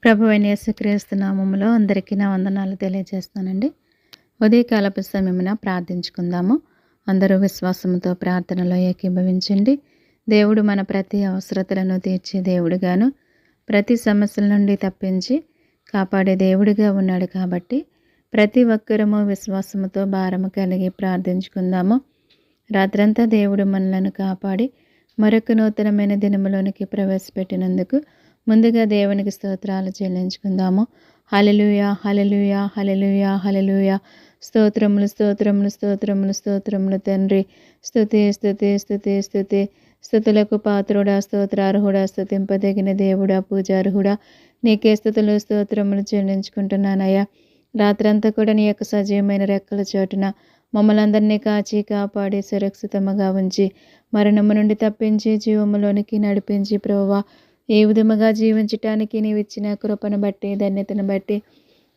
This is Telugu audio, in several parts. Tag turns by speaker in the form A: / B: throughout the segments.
A: ప్రభువైన యేసుక్రీస్తు నామములో అందరికీ నా వందనాలు తెలియజేస్తానండి. ఉదయకాలపు సమయమున ప్రార్థించుకుందాము. అందరూ విశ్వాసముతో ప్రార్థనలో ఏకీభవించండి. దేవుడు మన ప్రతి అవసరతలను తీర్చే దేవుడుగాను, ప్రతి సమస్యల నుండి తప్పించి కాపాడే దేవుడిగా ఉన్నాడు కాబట్టి ప్రతి ఒక్కరము విశ్వాసముతో భారము కలిగి ప్రార్థించుకుందాము. రాత్రంతా దేవుడు మనలను కాపాడి మరొక నూతనమైన దినములోనికి ప్రవేశపెట్టినందుకు ముందుగా దేవునికి స్తోత్రాలు చెల్లించుకుందాము. హల్లెలూయా, హల్లెలూయా, హల్లెలూయా, హల్లెలూయా. స్తోత్రములు, స్తోత్రములు, స్తోత్రములు, స్తోత్రములు తండ్రి. స్తుతి, స్తుతి, స్తుతి, స్తుతి. స్తుతులకు పాత్రుడా, స్తోత్రార్హుడా, స్తుతింపదగిన దేవుడా, పూజార్హుడా, నీకే స్తుతులు స్తోత్రములు చెల్లించుకుంటున్నానయ్యా. రాత్రంతా కూడా నీ యొక్క సజీవమైన రెక్కల చోటున మమ్మల్ని అందరినీ కాచి కాపాడి సురక్షితముగా ఉంచి మరణము నుండి తప్పించి జీవములోనికి నడిపించి ప్రభువా, ఏ విధముగా జీవించటానికి నీవు ఇచ్చిన కృపను బట్టి ధన్యతను బట్టి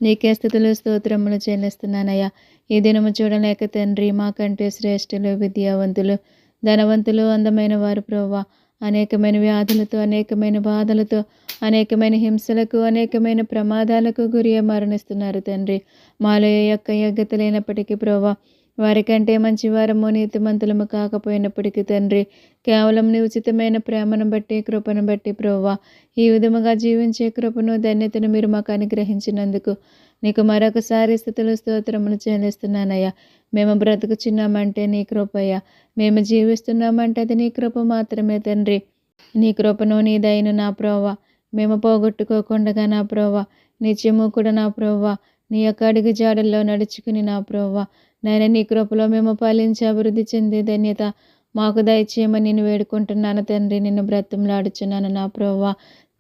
A: నీకే స్తుతులు స్తోత్రములు చెల్లిస్తున్నానయ్యా. ఈ దినము చూడలేక తండ్రి, మాకంటే శ్రేష్ఠులు, విద్యావంతులు, ధనవంతులు, అందమైన వారు ప్రభువా, అనేకమైన వ్యాధులతో, అనేకమైన బాధలతో, అనేకమైన హింసలకు, అనేకమైన ప్రమాదాలకు గురి మరణిస్తున్నారు తండ్రి. మాలో ఏ యొక్క యోగ్యత లేనప్పటికీ ప్రభువా, వారికంటే మంచివారము నీతిమంతులము కాకపోయినప్పటికీ తండ్రి, కేవలం నీ ఉచితమైన ప్రేమను బట్టి కృపను బట్టి ప్రభువా, ఈ విధముగా జీవించే కృపను ధన్యతను మీరు మాకు అనుగ్రహించినందుకు నీకు మరొకసారి స్తుతులు స్తోత్రములు చెల్లిస్తున్నానయ్యా. మేము బ్రతుకుచున్నామంటే నీ కృపయ్యా, మేము జీవిస్తున్నామంటే అది నీ కృప మాత్రమే తండ్రి. నీ కృపను నీ దయను నా ప్రభువా మేము పోగొట్టుకోకుండా నా ప్రభువా, నిత్యము కూడా నా ప్రభువా నీ యొక్క అడుగు జాడల్లో నడుచుకుని నా ప్రభువా నాయన నీ కృపలో మేము ఫలించి అభివృద్ధి చెందే ధన్యత మాకు దయచేయమని నేను వేడుకుంటున్నాను తండ్రి. నిన్ను బ్రతిమలాడుచున్నాను నా ప్రభువా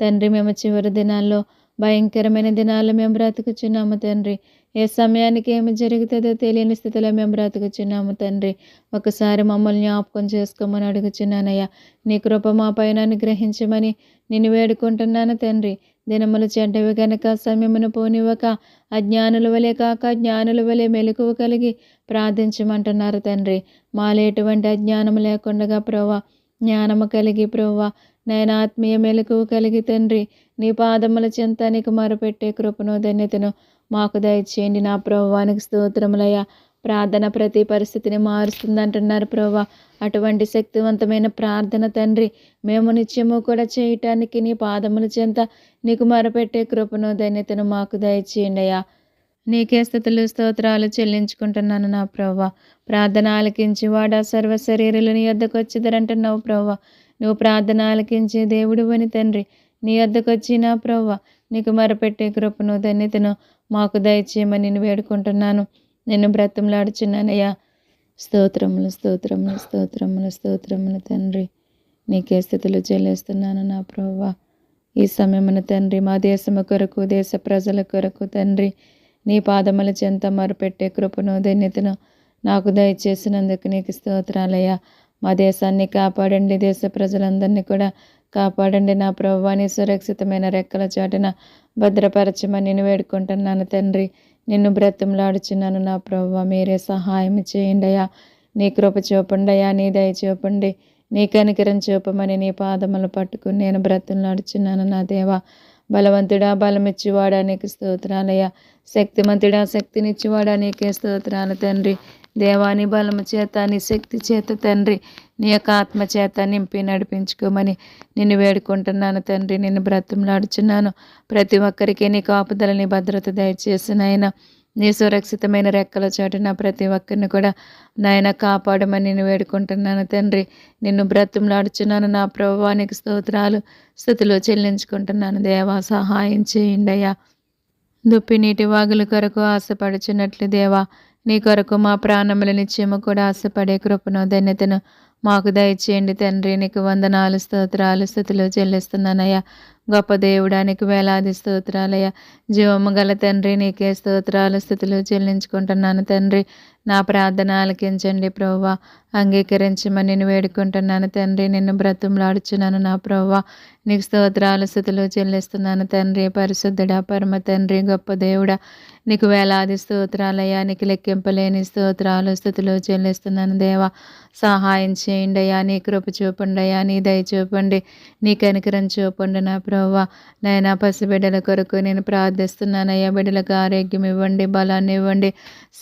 A: తండ్రి. మేము చివరి దినాల్లో భయంకరమైన దినాల్లో మేము బ్రతుకుచున్నాము తండ్రి. ఏ సమయానికి ఏమి జరుగుతుందో తెలియని స్థితిలో మేము బ్రతుకుచున్నాము తండ్రి. ఒకసారి మమ్మల్ని జ్ఞాపకం చేసుకోమని అడుగుచున్నానయ్యా. నీ కృప మా పైన అనుగ్రహించమని నిన్ను వేడుకుంటున్నాను తండ్రి. దినములు చెడ్డవి గనక సమయమును పోనివ్వక అజ్ఞానుల వలె కాక జ్ఞానుల వలె మెలకువ కలిగి ప్రార్థించమంటున్నారు తండ్రి. మాలో ఎటువంటి అజ్ఞానము లేకుండా ప్రభువా జ్ఞానము కలిగి ప్రభువా నేను ఆత్మీయ మెలకువ కలిగి తండ్రి నీ పాదముల చెంత నీకు మొరపెట్టే కృపను ధన్యతను మాకు దయచేయండి నా ప్రభువానికి స్తోత్రములయ్యా. ప్రార్థన ప్రతి పరిస్థితిని మారుస్తుందంటున్నారు ప్రభువా. అటువంటి శక్తివంతమైన ప్రార్థన తండ్రి మేము నిత్యము కూడా చేయటానికి నీ పాదముల చెంత నీకు మొరపెట్టే కృపను ధన్యతను మాకు దయచేయండి అయ్యా. నీకే స్తుతులు స్తోత్రాలు చెల్లించుకుంటున్నాను నా ప్రభువా. ప్రార్థన ఆలకించి వాడా సర్వ శరీరులు నీ యొద్దకు వచ్చిదరంటున్నావు ప్రభువా. నువ్వు ప్రార్థన ఆలకించే దేవుడు అని తండ్రి నీ యొద్దకు వచ్చి నా ప్రభువా నీకు మొరపెట్టే కృపను ధన్యతను మాకు దయచేయమని నేను వేడుకుంటున్నాను. నిన్ను బ్రతిమలాడుచున్నానయ్యా. స్తోత్రములు, స్తోత్రములు, స్తోత్రములు, స్తోత్రములు తండ్రి. నీకే స్థితులు చెల్లిస్తున్నాను నా ప్రభువా. ఈ సమయమున తండ్రి మా దేశము కొరకు, దేశ ప్రజల కొరకు తండ్రి నీ పాదముల చెంత మొరపెట్టే కృపను ధన్యతను నాకు దయచేసినందుకు నీకు స్తోత్రాలయ్యా. మా దేశాన్ని కాపాడండి, దేశ ప్రజలందరినీ కూడా కాపాడండి నా ప్రభువా. నీ సురక్షితమైన రెక్కల చాటున భద్రపరచమని నేను వేడుకుంటున్నాను తండ్రి. నిన్ను బ్రతిమలాడుచున్నాను నా ప్రభువా. మీరే సహాయం చేయండి అయ్యా. నీ కృప చూపండి అయ్యా, నీ దయ చూపండి, నీ కనికరం చూపమని నీ పాదములు పట్టుకుని నేను బ్రతిమలాడుచున్నాను నా దేవా. బలవంతుడా బలమిచ్చివాడా నీకు స్తోత్రాలయ్యా. శక్తిమంతుడా శక్తినిచ్చివాడా నీకే స్తోత్రాలు తండ్రి. దేవాని బలము చేత నీ శక్తి చేత తండ్రి నీ యొక్క ఆత్మ చేత నింపి నడిపించుకోమని నిన్ను వేడుకుంటున్నాను తండ్రి. నిన్ను బ్రతిమలాడుచున్నాను. ప్రతి ఒక్కరికి నీ కాపుదలని భద్రత దయచేసి నాయన నీ సురక్షితమైన రెక్కల చాటున ప్రతి ఒక్కరిని కూడా నాయన కాపాడమని నేను వేడుకుంటున్నాను తండ్రి. నిన్ను బ్రతిమలాడుచున్నాను నా ప్రభువానికి స్తోత్రాలు స్తుతులు చెల్లించుకుంటున్నాను దేవా. సహాయం చేయండి అయ్యా. దుప్పి నీటి వాగుల కొరకు ఆశపడుచున్నట్లు దేవా నీ కొరకు మా ప్రాణముల నిత్యము కూడా ఆశపడే కృపను ధన్యతను మాకు దయచేయండి తండ్రి. నీకు వందనాలు స్తోత్రాలు స్తుతులు చెల్లిస్తున్నానయ్యా. గొప్ప దేవుడానికి వేలాది స్తోత్రాలయ్యా. జీవము గల తండ్రి నీకే స్తోత్రాలు స్తుతులు చెల్లించుకుంటున్నాను తండ్రి. నా ప్రార్థన ఆలకించండి ప్రభువా. అంగీకరించమని నేను వేడుకుంటున్నాను తండ్రి. నిన్ను బ్రతిమలాడుచున్నాను నా ప్రభువా. నీకు స్తోత్రాలు స్తుతులు చెల్లిస్తున్నాను తండ్రి. పరిశుద్ధుడా, పరమ తండ్రి, గొప్ప దేవుడా, నీకు వేలాది స్తోత్రాలయ్యా. నీకు లెక్కింపలేని స్తోత్రాలు స్తుతులు చెల్లిస్తున్నాను దేవా. సహాయం చేయండి అయ్యా. నీ కృప చూపండి అయ్యా. నీ దయ చూపండి. నీ కనికరం చూపండి నా ప్రభువా. నాయనా, పసిబిడ్డల కొరకు నేను ప్రార్థిస్తున్నానయ్యా. బిడ్డలకు ఆరోగ్యం ఇవ్వండి, బలాన్ని ఇవ్వండి,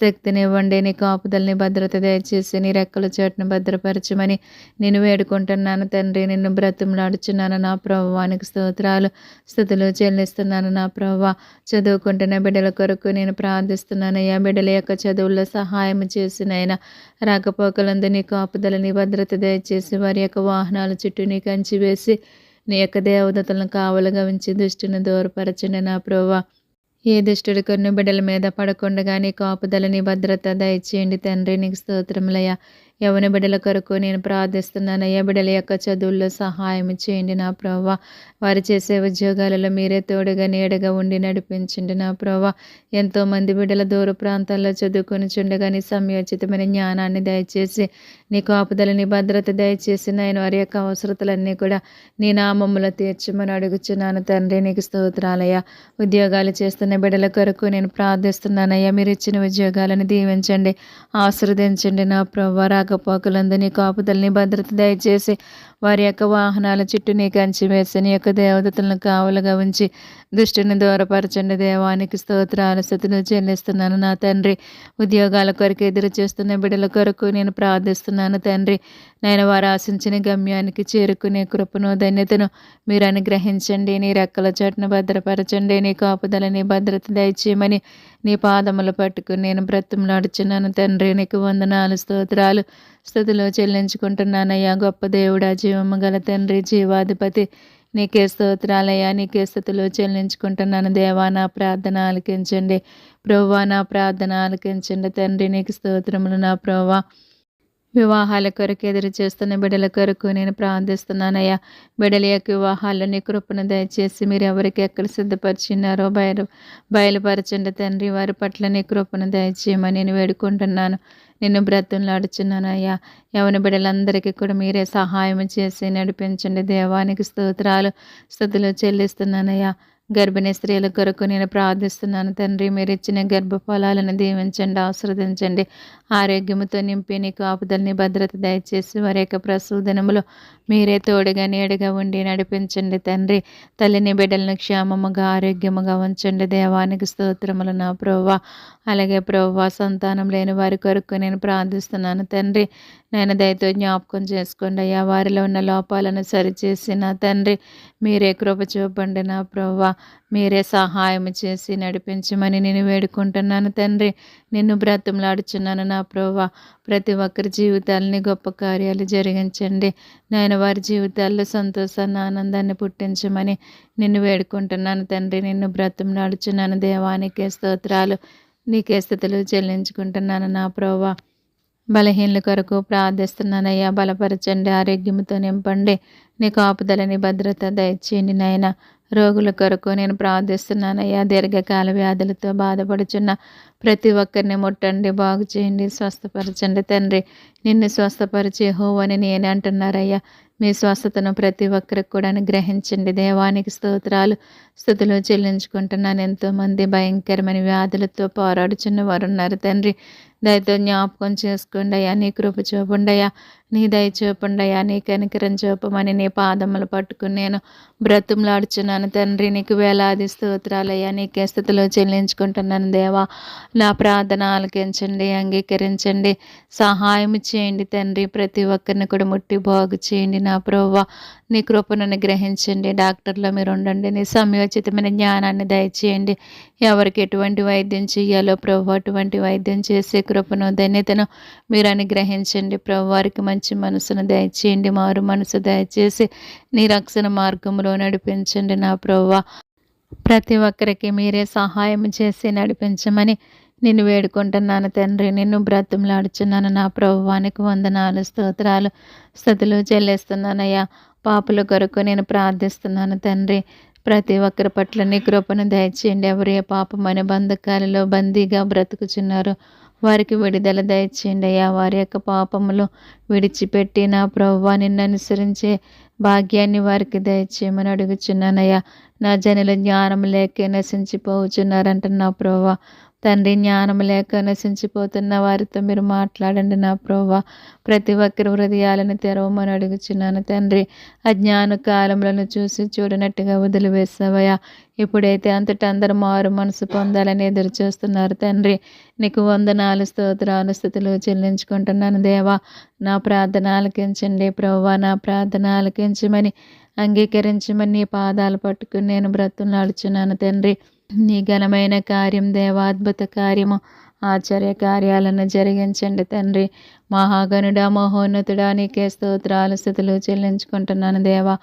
A: శక్తిని ఇవ్వండి. నీ కాపుదల్ని భద్రత దయచేసి నీ రెక్కల చోటును భద్రపరచమని నేను వేడుకుంటున్నాను తండ్రి. నిన్ను బ్రతిమలాడుచున్నాను నా ప్రభువానికి స్తోత్రాలు స్తుతులు చెల్లిస్తున్నాను నా ప్రభువా. చదువుకుంటున్న బిడ్డల కొరకు నేను ప్రార్థిస్తున్నానయ్యా. బిడ్డల యొక్క చదువుల్లో సహాయం చేసినైనా రాకపోకలందు నీ కాపుదలని భద్రత దయచేసి వారి యొక్క వాహనాల చుట్టూ నీ కంచి వేసి నీ యొక్క దేవదతలను కావలుగా ఉంచి దుష్టుని దూరపరచండి నా ప్రభువా. ఏ దుష్టుడు కొన్ని బిడ్డల మీద పడకుండా నీ కాపుదలని భద్రత దయచేయండి తండ్రి. నీకు స్తోత్రములయ్యా. యవన బిడ్డల కొరకు నేను ప్రార్థిస్తున్నానయ్యా. బిడ్డల యొక్క చదువుల్లో సహాయం చేయండి నా ప్రభువా. వారు చేసే ఉద్యోగాలలో మీరే తోడుగా నీడగా ఉండి నడిపించండి నా ప్రభువా. ఎంతోమంది బిడ్డల దూర ప్రాంతాల్లో చదువుకొని చుండగా నీ సమయోచితమైన జ్ఞానాన్ని దయచేసి నీ కాపుదలని భద్రత దయచేసి నేను వారి యొక్క అవసరతలన్నీ కూడా నీ నామములో తీర్చమని అడుగుచున్నాను తండ్రి. నీకు స్తోత్రాలయ్యా. ఉద్యోగాలు చేస్తున్న బిడ్డల కొరకు నేను ప్రార్థిస్తున్నానయ్యా. మీరు ఇచ్చిన ఉద్యోగాలను దీవించండి, ఆశీర్వదించండి నా ప్రభువా. రాకపోకలందు నీ కాపుదలని భద్రత దయచేసి వారి యొక్క వాహనాల చుట్టూ నీ కంచి వేసి నీ యొక్క దేవదతలను కావలుగా ఉంచి దుష్టుని దూరపరచండి. దేవానికి స్తోత్రాలు స్తుతులు చెల్లిస్తున్నాను నా తండ్రి. ఉద్యోగాల కొరకు ఎదురు చేస్తున్న బిడ్డల కొరకు నేను ప్రార్థిస్తున్నాను తండ్రి. నేను వారు ఆశించిన గమ్యానికి చేరుకునే కృపను ధన్యతను మీరు అనుగ్రహించండి. నీ రెక్కల చోటును భద్రపరచండి. నీ కాపుదలని భద్రత దయచేయమని నీ పాదములు పట్టుకుని నేను బ్రతిమలాడుచున్నాను తండ్రి. నీకు వందనాలు స్తోత్రాలు స్తుతులు చెల్లించుకుంటున్నానయ్యా. గొప్ప దేవుడా, జీవము గల తండ్రి, జీవాధిపతి, నీకే స్తోత్రాలయ్యా. నీకే స్తుతులు చెల్లించుకుంటున్నాను దేవా. నా ప్రార్థన ఆలకించండి ప్రభువా. నా ప్రార్థన ఆలకించండి తండ్రి. నీకు స్తోత్రములు నా ప్రభువా. వివాహాల కొరకు ఎదురు చేస్తున్న బిడ్డల కొరకు నేను ప్రార్థిస్తున్నానయ్యా. బిడ్డల యొక్క వివాహాల్లో నీ కృపను దయచేసి మీరు ఎవరికి ఎక్కడ సిద్ధపరిచినారో బయలుపరచండి తండ్రి. వారి పట్ల నీ కృపను దయచేయమని నేను వేడుకుంటున్నాను. నిన్ను బ్రతులాడుచున్నానయ్యా. యవన బిడ్డలందరికీ కూడా మీరే సహాయం చేసి నడిపించండి. దేవానికి స్తోత్రాలు స్తుతులు చెల్లిస్తున్నానయ్యా. గర్భిణీ స్త్రీల కొరకు నేను ప్రార్థిస్తున్నాను తండ్రి. మీరు ఇచ్చిన గర్భఫలాలను దీవించండి, ఆశీర్వదించండి. ఆరోగ్యముతో నింపి నీ కాపుదలని భద్రత దయచేసి వారి యొక్క ప్రసవ దినములో మీరే తోడుగా నీడగా ఉండి నడిపించండి తండ్రి. తల్లిని బిడ్డలను క్షేమముగా ఆరోగ్యముగా ఉంచండి. దేవానికి స్తోత్రములు నా ప్రభువా. అలాగే ప్రభువా, సంతానం లేని వారి కొరకు నేను ప్రార్థిస్తున్నాను తండ్రి. నేను దయతో జ్ఞాపకం చేసుకోండి అయ్యా. వారిలో ఉన్న లోపాలను సరిచేసి నా తండ్రి మీరే కృప చూపండి నా ప్రభువా. మీరే సహాయం చేసి నడిపించమని నేను వేడుకుంటున్నాను తండ్రి. నిన్ను బ్రతిమలాడుచున్నాను నా ప్రభువా. ప్రతి ఒక్కరి జీవితాలని గొప్ప కార్యాలు జరిగించండి. నేను వారి జీవితాల్లో సంతోషాన్ని, ఆనందాన్ని పుట్టించమని నిన్ను వేడుకుంటున్నాను తండ్రి. నిన్ను బ్రతిమలాడుచున్నాను దేవానికే స్తోత్రాలు. నీకే స్తుతులు చెల్లించుకుంటున్నాను నా ప్రభువా. బలహీనల కొరకు ప్రార్థిస్తున్నానయ్యా. బలపరచండి, ఆరోగ్యంతో నింపండి. నీ కాపుదలని భద్రత దయచేయండి నాయన. రోగుల కొరకు నేను ప్రార్థిస్తున్నానయ్యా. దీర్ఘకాల వ్యాధులతో బాధపడుచున్న ప్రతి ఒక్కరిని ముట్టండి, బాగు చేయండి, స్వస్థపరచండి తండ్రి. నిన్ను స్వస్థపరిచే యెహోవాని నేనే అంటున్నారయ్యా. మీ స్వస్థతను ప్రతి ఒక్కరికి కూడా అనుగ్రహించండి. దేవానికి స్తోత్రాలు స్తుతులు చెల్లించుకుంటున్నాను. ఎంతోమంది భయంకరమైన వ్యాధులతో పోరాడుచున్న వారు ఉన్నారు తండ్రి. దయతో జ్ఞాపకం చేసుకోండి అయ్యా. నీ కృప చూపండి అయ్యా. నీ దయ చూపండి అయ్యా. నీ కనికరం చూపమని నీ పాదములు పట్టుకుని నేను బ్రతుములాడుచున్నాను తండ్రి. నీకు వేలాది స్తోత్రాలయ్యా. నీకే స్థితిలో చెల్లించుకుంటున్నాను దేవా. నా ప్రార్థన ఆలకించండి, అంగీకరించండి, సహాయం చేయండి తండ్రి. ప్రతి ఒక్కరిని కూడా ముట్టి బాగు చేయండి నా ప్రభువా. నీ కృపను అనుగ్రహించండి. డాక్టర్లో మీరు ఉండండి. నీ సమయోచితమైన జ్ఞానాన్ని దయచేయండి. ఎవరికి ఎటువంటి వైద్యం చేయాలో ప్రభు అటువంటి వైద్యం చేసే కృపను ధన్యతను మీరు అనుగ్రహించండి ప్రభు. వారికి మంచి మనసును దయచేయండి, మారు మనసు దయచేసి నీ రక్షణ మార్గంలో నడిపించండి నా ప్రభువా. ప్రతి ఒక్కరికి మీరే సహాయం చేసి నడిపించమని నిన్ను వేడుకుంటున్నాను తండ్రి. నిన్ను బ్రతిమలాడుచున్నాను నా ప్రభువానికి వందనాలు, స్తోత్రాలు, స్తుతులు చెల్లిస్తున్నానయ్యా. పాపుల కొరకు నేను ప్రార్థిస్తున్నాను తండ్రి. ప్రతి ఒక్కరి పట్ల నీ కృపను దయచేయండి. ఎవరు ఏ పాపమైన బంధకాలలో బందీగా బ్రతుకుచున్నారో వారికి విడుదల దయచేయండి అయ్యా. వారి యొక్క పాపములు విడిచిపెట్టి నా ప్రభువా నిన్ను అనుసరించే భాగ్యాన్ని వారికి దయచేయమని అడుగుచున్నానయ్యా. నా జనుల జ్ఞానం లేకే నశించిపోవచ్చున్నారంట నా ప్రభువా. తండ్రి, జ్ఞానం లేక నశించిపోతున్న వారితో మీరు మాట్లాడండి నా ప్రభువా. ప్రతి ఒక్కరి హృదయాలను తెరవమని అడుగుచున్నాను తండ్రి. అజ్ఞాన కాలములను చూసి చూడనట్టుగా వదిలివేసావయ్యా. ఇప్పుడైతే అంతటా అందరూ మారు మనసు పొందాలని ఎదురు చూస్తున్నారు తండ్రి. నీకు వందనాలు, స్తోత్రాలు, స్తుతులు చెల్లించుకుంటున్నాను దేవా. నా ప్రార్థన ఆలకించండి ప్రభువా. నా ప్రార్థన ఆలకించమని, అంగీకరించమని నీ పాదాలు పట్టుకుని నేను బ్రతులాడుచున్నాను తండ్రి. నీ ఘనమైన కార్యం దేవా, అద్భుత కార్యము, ఆశ్చర్య కార్యాలను జరిగించండి తండ్రి. మహాగణుడా, మహోన్నతుడా, నీకే స్తోత్రాలు, స్తుతులు చెల్లించుకుంటున్నాను దేవా.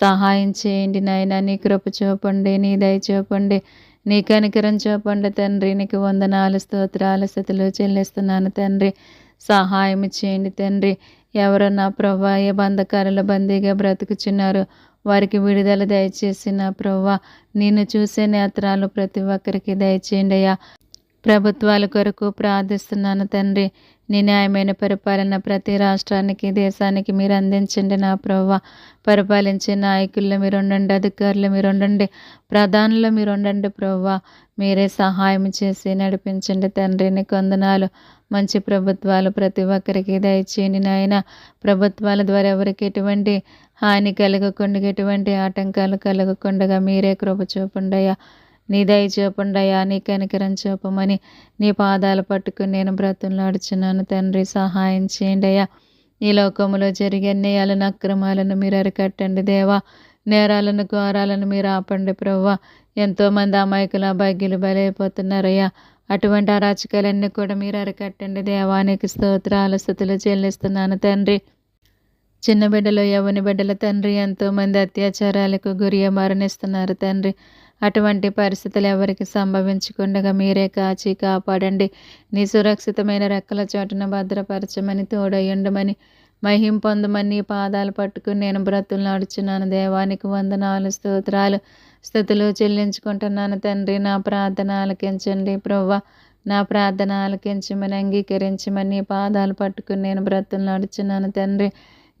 A: సహాయం చేయండి నాయన. నీ కృప చూపండి, నీ దయ చూపండి, నీ కనికరం చూపండి తండ్రి. నీకు వందనాలు, స్తోత్రాలు, స్తుతులు చెల్లిస్తున్నాను తండ్రి. సహాయం చేయండి తండ్రి. ఎవరు నా ప్రభువా ఏ బంధకారుల బందీగా బ్రతుకుచున్నారు వారికి విడుదల దయచేసి నా ప్రభువా నిన్ను చూసే నేత్రాలు ప్రతి ఒక్కరికి దయచేయండి అయ్యా. ప్రభుత్వాల కొరకు ప్రార్థిస్తున్నాను తండ్రి. నీ న్యాయమైన పరిపాలన ప్రతి రాష్ట్రానికి, దేశానికి మీరు అందించండి నా ప్రభువా. పరిపాలించే నాయకుల్లో మీరు ఉండండి, అధికారులు మీరు ఉండండి, ప్రధానులు మీరు ఉండండి ప్రభువా. మీరే సహాయం చేసి నడిపించండి తండ్రి. నీకు వందనాలు. మంచి ప్రభుత్వాలు ప్రతి ఒక్కరికి దయచేయండి నాయన. ప్రభుత్వాల ద్వారా ఎవరికి ఎటువంటి హాని కలగకుండా, ఎటువంటి ఆటంకాలు కలగకుండా మీరే కృప చూపండయ్యా. నీ దయ చూపండయ్యా. నీ కనికరం చూపమని నీ పాదాలు పట్టుకుని నేను బ్రతులాడుచున్నాను తండ్రి. సహాయం చేయండి అయ్యా. ఈ లోకములో జరిగే అన్యాయాలను, అక్రమాలను మీరు అరికట్టండి దేవా. నేరాలను, ఘోరాలను మీరు ఆపండి ప్రభువా. ఎంతోమంది అమాయకుల భాగ్యులు బలైపోతున్నారయ్యా. అటువంటి అరాచకాలన్నీ కూడా మీరు అరికట్టండి దేవానికి స్తోత్రాలు, స్తుతులు చెల్లిస్తున్నాను తండ్రి. చిన్న బిడ్డలు, యవ్వని బిడ్డల తండ్రి ఎంతోమంది అత్యాచారాలకు గురి మరణిస్తున్నారు తండ్రి. అటువంటి పరిస్థితులు ఎవరికి సంభవించకుండా మీరే కాచి కాపాడండి. నీ సురక్షితమైన రెక్కల చోటున భద్రపరచమని, తోడయుండమని, మహిం పొందమని నీ పాదాలు పట్టుకుని నేను బ్రతులాడుచున్నాను దేవానికి వందనాలు, స్తోత్రాలు, స్తుతులు చెల్లించుకుంటున్నాను తండ్రి. నా ప్రార్థన ఆలకించండి ప్రభువా. నా ప్రార్థన ఆలకించమని, అంగీకరించమని నీ పాదాలు పట్టుకుని నేను బ్రతులాడుచున్నాను తండ్రి.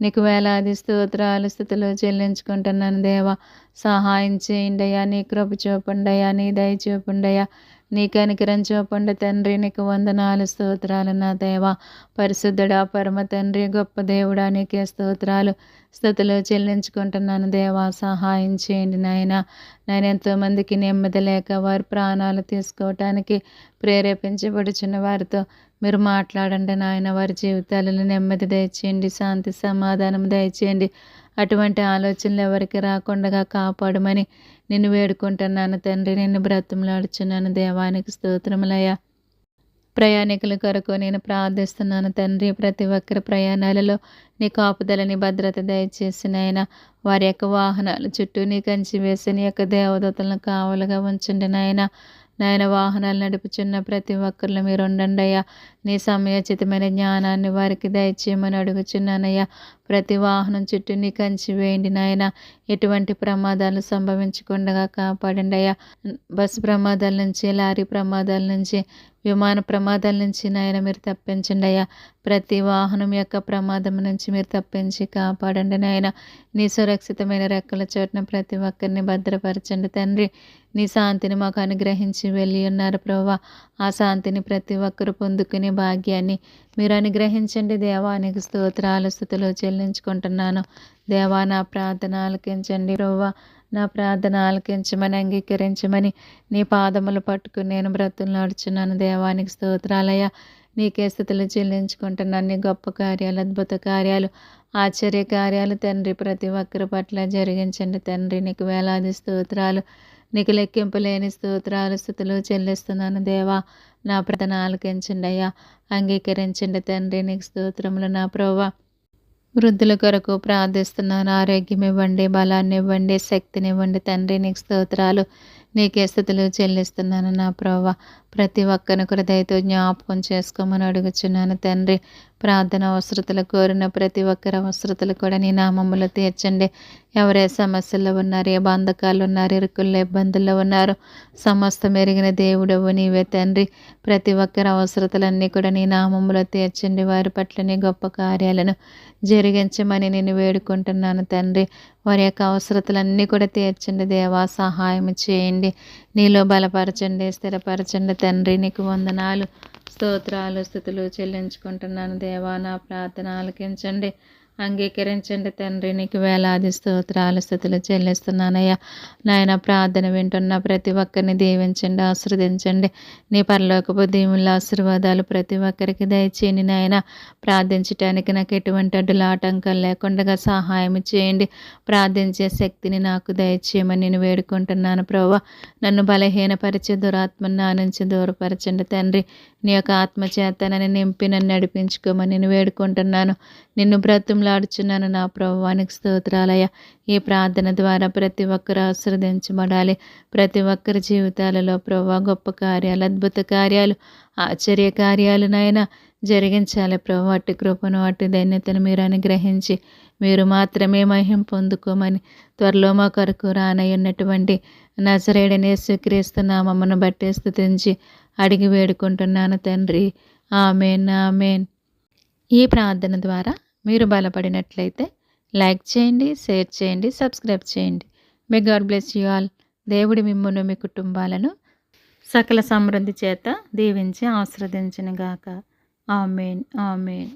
A: నీకు వేలాది స్తోత్రాలు, స్తుతులు చెల్లించుకుంటున్నాను దేవా. సహాయం చేయండి అయ్యా. నీ కృప చూపండి అయ్యా. నీ దయ చూపండి అయ్యా. నీ కనికరం చూపండి తండ్రి. నీకు వందనాలు, స్తోత్రాలు నా దేవా. పరిశుద్ధుడా, పరమ తండ్రి, గొప్ప దేవుడా, నీకే స్తోత్రాలు, స్తుతులు చెల్లించుకుంటున్నాను దేవా. సహాయం చేయండి నాయన. నేను ఎంతోమందికి నెమ్మది లేక వారి ప్రాణాలు తీసుకోవటానికి ప్రేరేపించబడుచున్న వారితో మీరు మాట్లాడండి నాయన. వారి జీవితాలలో నెమ్మది దయచేయండి, శాంతి సమాధానం దయచేయండి. అటువంటి ఆలోచనలు ఎవరికి రాకుండా కాపాడమని నిన్ను వేడుకుంటున్నాను తండ్రి. నిన్ను బ్రతిమలాడుచున్నాను దేవానికి స్తోత్రములయ్యా. ప్రయాణికుల కొరకు నేను ప్రార్థిస్తున్నాను తండ్రి. ప్రతి ఒక్కరి ప్రయాణాలలో నీ కాపుదలని భద్రత దయచేసి నాయన. వారి యొక్క వాహనాల చుట్టూ నీ కంచి వేసి నీ యొక్క దేవదూతలను కావలుగా ఉంచండి నాయన. నాయన వాహనాలు నడుపుచున్న ప్రతి ఒక్కరిలో మీరు ఉండండి అయ్యా. నీ సమయోచితమైన జ్ఞానాన్ని వారికి దయచేయమని అడుగుచున్నానయ్యా. ప్రతి వాహనం చుట్టూ నీ కంచి వేయండి నాయన. ఎటువంటి ప్రమాదాలు సంభవించకుండా కాపాడండి అయ్యా. బస్సు ప్రమాదాల నుంచి, లారీ ప్రమాదాల నుంచి, విమాన ప్రమాదాల నుంచి నాయన మీరు తప్పించండి అయ్యా. ప్రతి వాహనం యొక్క ప్రమాదం నుంచి మీరు తప్పించి కాపాడండి నాయన. నీ సురక్షితమైన రెక్కల చోటున ప్రతి ఒక్కరిని భద్రపరచండి తండ్రి. నీ శాంతిని మాకు అనుగ్రహించి వెళ్ళి ఉన్నారు ప్రభువా. ఆ శాంతిని ప్రతి ఒక్కరు పొందుకునే భాగ్యాన్ని మీరు అనుగ్రహించండి దేవానికి స్తోత్రాలు, స్తుతులు చెల్లించుకుంటున్నాను దేవా. నా ప్రార్థన ఆలకించండి ప్రభువా. నా ప్రార్థన ఆలకించమని, అంగీకరించమని నీ పాదములు పట్టుకుని నేను బ్రతులాడుచున్నాను దేవానికి స్తోత్రాలయ్యా. నీకే స్థుతులు చెల్లించుకుంటున్నాను. నీ గొప్ప కార్యాలు, అద్భుత కార్యాలు, ఆశ్చర్య కార్యాలు తండ్రి ప్రతి ఒక్కరి పట్ల జరిగించండి తండ్రి. నీకు వేలాది స్తోత్రాలు, నీకు లెక్కింపు లేని స్తోత్రాలు, స్థుతులు చెల్లిస్తున్నాను దేవా. నా ప్రార్థన ఆలకించండి అయ్యా. అంగీకరించండి తండ్రి. నీకు స్తోత్రములు నా ప్రభువా. వృద్ధుల కొరకు ప్రార్థిస్తున్నాను. ఆరోగ్యం ఇవ్వండి, బలాన్ని ఇవ్వండి, శక్తిని ఇవ్వండి తండ్రి. నీకు స్తోత్రాలు, నీకే స్తుతులు చెల్లిస్తున్నాను నా ప్రభువా. ప్రతి ఒక్కరిని హృదయతో జ్ఞాపకం చేసుకోమని అడుగుచున్నాను తండ్రి. ప్రార్థన అవసరతలు కోరిన ప్రతి ఒక్కరి అవసరతలు కూడా నీ నామములో తీర్చండి. ఎవరే సమస్యల్లో ఉన్నారు, ఏ బంధకాలు ఉన్నారు, ఇరుకుల్లో ఇబ్బందుల్లో ఉన్నారు, సమస్తం ఎరిగిన దేవుడవు నీవే తండ్రి. ప్రతి ఒక్కరి అవసరతలన్నీ కూడా నీ నామములో తీర్చండి. వారి పట్ల నీ గొప్ప కార్యాలను జరిగించమని నేను వేడుకుంటున్నాను తండ్రి. వారి యొక్క అవసరతలన్నీ కూడా తీర్చండి దేవా. సహాయం చేయండి, నీలో బలపరచండి, స్థిరపరచండి తండ్రి. నీకు వందనాలు, స్తోత్రాలు, స్తుతులు చెల్లించుకుంటున్నాను దేవా. నా ప్రార్థన ఆలకించండి, అంగీకరించండి తండ్రి. నీకు వేలాది స్తోత్రాలు, స్తుతులు చెల్లిస్తున్నానయ్యా. నాయన ప్రార్థన వింటున్న ప్రతి ఒక్కరిని దీవించండి, ఆశీర్వదించండి. నీ పరలోకపు దీవుల ఆశీర్వాదాలు ప్రతి ఒక్కరికి దయచేయండి నాయన. ప్రార్థించటానికి నాకు ఎటువంటి అడ్డుల ఆటంకాలు లేకుండా సహాయం చేయండి. ప్రార్థించే శక్తిని నాకు దయచేయమని నేను వేడుకుంటున్నాను ప్రభువా. నన్ను బలహీనపరిచే దురాత్మను నా నుంచి దూరపరచండి తండ్రి. నీ యొక్క ఆత్మచేత నన్ను నింపి నన్ను నడిపించుకోమని నేను వేడుకుంటున్నాను. నిన్ను బ్రతిమలాడుచున్నాను నా ప్రభువానికి స్తోత్రాలయ. ఈ ప్రార్థన ద్వారా ప్రతి ఒక్కరు ఆశీర్వదించబడాలి. ప్రతి ఒక్కరి జీవితాలలో ప్రభువా గొప్ప కార్యాలు, అద్భుత కార్యాలు, ఆశ్చర్య కార్యాలు నాయన జరిగించాలి ప్రభు. అట్టి కృపను, అట్టి ధన్యతను మీరు అనుగ్రహించి మీరు మాత్రమే మహిమ పొందుకోమని త్వరలో మా కొరకు రానయ్యున్నటువంటి నజరేయుడైన యేసుక్రీస్తు నామమును బట్టి స్తుతించి అడిగి వేడుకుంటున్నాను తండ్రి. ఆమేన్, ఆమేన్. ఈ ప్రార్థన ద్వారా మీరు బలపడినట్లయితే లైక్ చేయండి, షేర్ చేయండి, సబ్స్క్రైబ్ చేయండి. May God bless you all. దేవుడి మిమ్మును మీ కుటుంబాలను సకల సమృద్ధి చేత దీవించి ఆశీర్వదించును గాక. ఆమేన్, ఆమేన్.